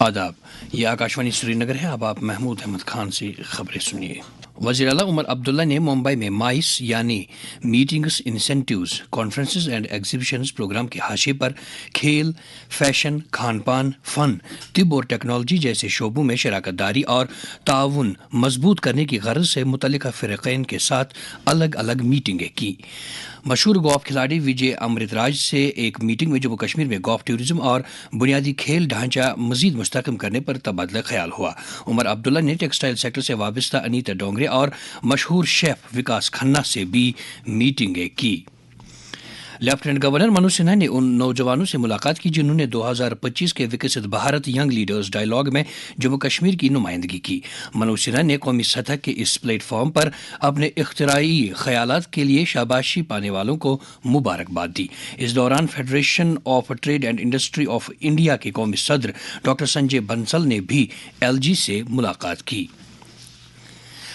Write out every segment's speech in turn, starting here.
आदाब, ये आकाशवाणी श्रीनगर है। अब आप महमूद अहमद खान से खबरें सुनिए। वज़ीर आला उमर अब्दुल्ला ने मुंबई में माइस यानी meetings, incentives, conferences and exhibitions program के हाशिए पर खेल, फैशन, खान पान, फ़न, तिब और टेक्नोलॉजी जैसे शोबों में शराकत दारी और ताउन मजबूत करने की गर्ज से मुतल्लिका फ़िरक़ैन के साथ अलग अलग मीटिंगें की। मशहूर गोल्फ खिलाड़ी विजय अमृतराज से एक मीटिंग में जम्मू कश्मीर में गोल्फ टूरिज्म और बुनियादी खेल ढांचा मजीद मुस्तहकम करने पर तबादला ख्याल हुआ। उमर अब्दुल्ला ने टेक्सटाइल सेक्टर से वाबस्ता अनीता डोंगरे और मशहूर शेफ विकास खन्ना से भी मीटिंगें की। लेफ्टिनेंट गवर्नर मनोज सिन्हा ने उन नौजवानों से मुलाकात की जिन्होंने 2025 के विकसित भारत यंग लीडर्स डायलॉग में जम्मू कश्मीर की नुमाइंदगी की। मनोज सिन्हा ने कौमी सतह के इस प्लेटफॉर्म पर अपने इख्तिराई ख्यालात के लिए शाबाशी पाने वालों को मुबारकबाद दी। इस दौरान federation of trade and industry of India के कौमी सदर डॉक्टर संजय बंसल ने भी LG से मुलाकात की।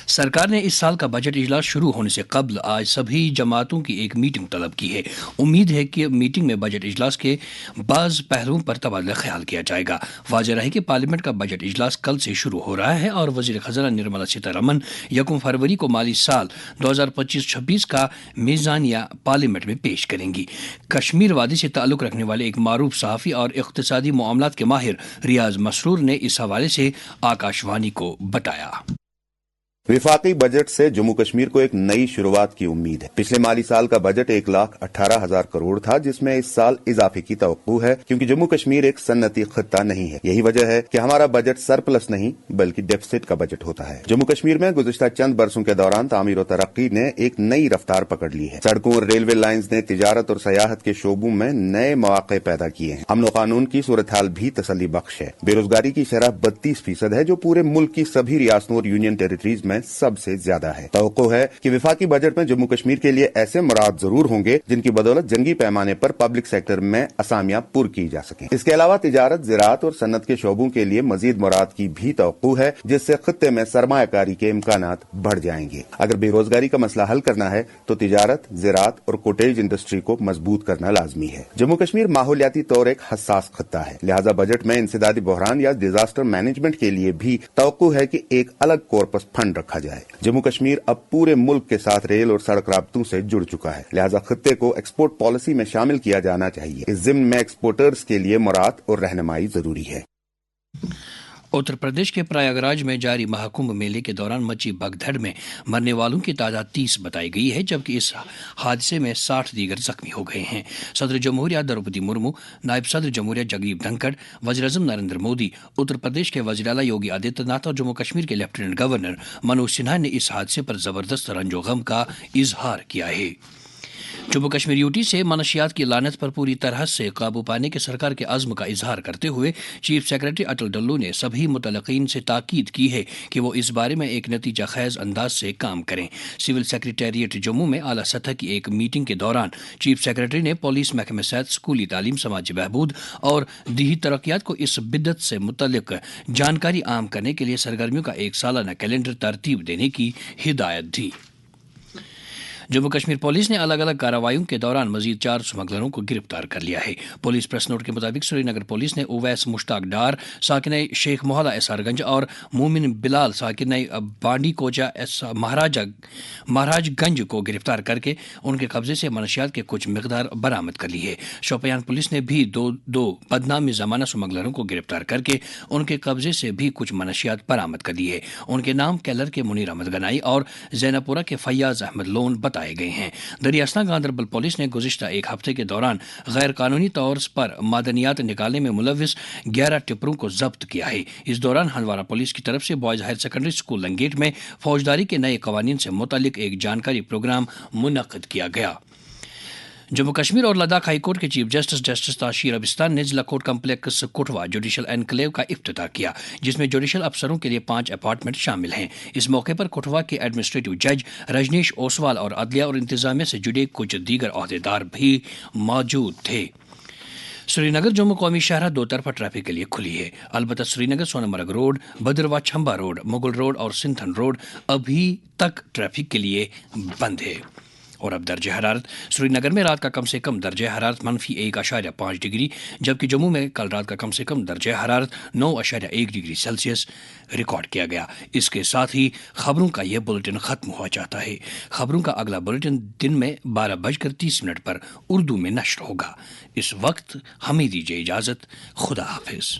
सरकार ने इस साल का बजट इजलास शुरू होने से कबल आज सभी जमातों की एक मीटिंग तलब की है। उम्मीद है कि मीटिंग में बजट इजलास के बाज़ पहलुओं पर तबादला ख्याल किया जाएगा। वाज़ेह रहे कि पार्लियामेंट का बजट इजलास कल से शुरू हो रहा है और वज़ीर ख़ज़ाना निर्मला सीतारमन 1 फरवरी को माली साल 2025-26 का मीज़ानिया पार्लियामेंट में पेश करेंगी। कश्मीर वादी से ताल्लुक़ रखने वाले एक मारूफ सहाफ़ी और इक़्तिसादी मामलात के माहिर रियाज मसरूर ने इस हवाले से आकाशवाणी को बताया। विफाकी बजट से जम्मू कश्मीर को एक नई शुरुआत की उम्मीद है। पिछले माली साल का बजट 1,18,000 करोड़ था, जिसमें इस साल इजाफे की तवक्कु है क्योंकि जम्मू कश्मीर एक सन्नती खित्ता नहीं है। यही वजह है कि हमारा बजट सरप्लस नहीं बल्कि डेफिसिट का बजट होता है। जम्मू कश्मीर में गुज़िश्ता चंद बरसों के दौरान तामीर और तरक्की ने एक नई रफ्तार पकड़ ली है। सड़कों और रेलवे लाइन्स ने तिजारत और सयाहत के शोबों में नए मौके पैदा किए हैं। अमन कानून की सूरत हाल भी तसल्ली बख्श है। बेरोजगारी की शरह 32% है, जो पूरे मुल्क की सभी रियासतों और यूनियन टेरिटरीज में सबसे ज्यादा है। तवक्को है कि विफाकी बजट में जम्मू कश्मीर के लिए ऐसे मुराद जरूर होंगे जिनकी बदौलत जंगी पैमाने पर पब्लिक सेक्टर में असामियां पुर की जा सकें। इसके अलावा तिजारत, ज़राअत और सन्नत के शोबों के लिए मजीद मुराद की भी तवक्को है, जिससे खित्ते में सरमायाकारी के इम्कानात बढ़ जाएंगे। अगर बेरोजगारी का मसला हल करना है तो तिजारत, ज़राअत और कोटेज इंडस्ट्री को मजबूत करना लाजमी है। जम्मू कश्मीर माहौलियाती तौर एक हसास खित्ता है, लिहाजा बजट में इंसदादी बहरान या डिजास्टर मैनेजमेंट के लिए भी तवक्को है कि एक अलग कॉर्पस फंड रखा जाए। जम्मू कश्मीर अब पूरे मुल्क के साथ रेल और सड़क राब्तों से जुड़ चुका है, लिहाजा खित्ते को एक्सपोर्ट पॉलिसी में शामिल किया जाना चाहिए। इस ज़िम्न में एक्सपोर्टर्स के लिए मुराद और रहनुमाई जरूरी है। उत्तर प्रदेश के प्रयागराज में जारी महाकुंभ मेले के दौरान मची भगदड़ में मरने वालों की तादाद 30 बताई गई है, जबकि इस हादसे में 60 दीगर जख्मी हो गए हैं। सदर जमहूरिया द्रौपदी मुर्मू, नायब सदर जमहूरिया जगदीप धनखड़, वज़ीर-ए-आज़म नरेंद्र मोदी, उत्तर प्रदेश के वज़ीर आला योगी आदित्यनाथ और जम्मू कश्मीर के लेफ्टिनेंट गवर्नर मनोज सिन्हा ने इस हादसे पर जबरदस्त रंजो गम का इजहार किया है। जम्मू कश्मीर यूटी से मनशियात की लानत पर पूरी तरह से काबू पाने के सरकार के अज़्म का इजहार करते हुए चीफ सेक्रेटरी अटल डल्लू ने सभी मुतल्लिकीन से ताकीद की है कि वो इस बारे में एक नतीजा खैज अंदाज से काम करें। सिविल सेक्रेटेरिएट जम्मू में आला सतह की एक मीटिंग के दौरान चीफ सेक्रेटरी ने पुलिस महकमे सेहत, स्कूली तालीम, समाजी बहबूद और दीही तरक्यात को इस बिद्दत से मुतल्लिक जानकारी आम करने के लिए सरगर्मियों का एक सालाना कैलेंडर तरतीब देने की हिदायत दी। जम्मू कश्मीर पुलिस ने अलग अलग कार्रवाइयों के दौरान मजीद 4 स्मगलरों को गिरफ्तार कर लिया है। पुलिस प्रेस नोट के मुताबिक श्रीनगर पुलिस ने उवैस मुश्ताक डार साकिन शेख मोहल्ला एसआरगंज और मोमिन बिलाल साकिन बांडी कोचा महाराजगंज को गिरफ्तार करके उनके कब्जे से मनशियात के कुछ मिकदार बरामद कर ली है। शोपियान पुलिस ने भी दो बदनामी जमाना स्मगलरों को गिरफ्तार करके उनके कब्जे से भी कुछ मनशियात बरामद कर ली है। उनके नाम केलर के मुनीर अहमद गनाई और जैनपुरा के फैयाज अहमद लोन बताए गए हैं। दरियास्ता गांदरबल पुलिस ने गुज़िश्ता एक हफ्ते के दौरान गैर कानूनी तौर पर मादनियात निकालने में मुलविस 11 टिप्परों को जब्त किया है। इस दौरान हंदवारा पुलिस की तरफ से boys higher secondary school Langate में फौजदारी के नए कवानीन से मुतालिक एक जानकारी प्रोग्राम मुनक्किद किया गया। जम्मू कश्मीर और लद्दाख हाईकोर्ट के चीफ जस्टिस ताशीर अबिस्तान ने जिला court complex Kotwa judicial enclave का इफ्तिताह किया, जिसमें जुडिशल अफसरों के लिए 5 अपार्टमेंट शामिल हैं। इस मौके पर कोटवा के एडमिनिस्ट्रेटिव जज रजनीश ओसवाल और अदलिया और इंतजामिया से जुड़े कुछ दीगर ओहदेदार भी मौजूद थे। श्रीनगर जम्मू कौमी शहर दो तरफा ट्रैफिक के लिए खुली है। अलबत्ता Srinagar Sonamarg road, Bhadarwah Chamba road, Mughal road और सिंथन रोड अभी तक ट्रैफिक के लिए बंद है। اور اب درجہ حرارت سری نگر میں رات کا کم سے کم درجہ حرارت -1.5 ڈگری، جبکہ جموں میں کل رات کا کم سے کم درجہ حرارت 9.1 ڈگری سیلسیس ریکارڈ کیا گیا۔ اس کے ساتھ ہی خبروں کا یہ بلٹن ختم ہوا جاتا ہے۔ خبروں کا اگلا بلٹن دن میں 12:30 پر اردو میں نشر ہوگا۔ اس وقت ہمیں دیجیے اجازت، خدا حافظ۔